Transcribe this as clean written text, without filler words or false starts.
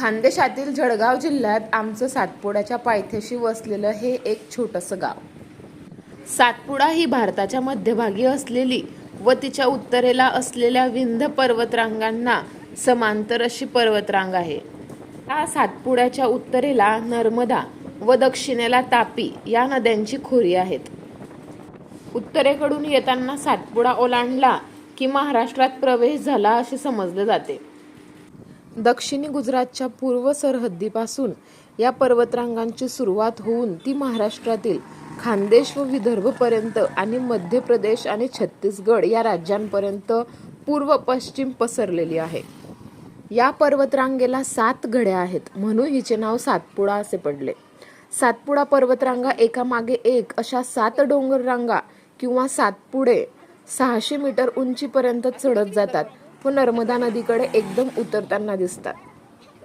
खानदेशातील जळगाव जिल्ह्यात आमचं सातपुड्याच्या पायथ्याशी वसलेलं हे एक छोटंसं गाव. सातपुडा ही भारताच्या मध्यभागी असलेली व तिच्या उत्तरेला असलेल्या विंध्य पर्वतरांगांना समांतर अशी पर्वतरांग आहे. या सातपुड्याच्या उत्तरेला नर्मदा व दक्षिणेला तापी या नद्यांची खोरी आहेत. उत्तरेकडून येताना सातपुडा ओलांडला की महाराष्ट्रात प्रवेश झाला असे समजले जाते. दक्षिणी गुजरातच्या पूर्व सरहद्दीपासून या पर्वतरांगांची सुरुवात होऊन ती महाराष्ट्रातील खानदेश व विदर्भपर्यंत आणि मध्य प्रदेश आणि छत्तीसगड या राज्यांपर्यंत पूर्व पश्चिम पसरलेली आहे. या पर्वतरांगेला 7 गड्या आहेत म्हणून हिचे नाव सातपुडा असे पडले. सातपुडा पर्वतरांगा एकामागे एक अशा 7 डोंगर रांगा किंवा सातपुडे 600 मीटर उंचीपर्यंत चढत जातात व नर्मदा नदीकडे एकदम उतरताना दिसतात.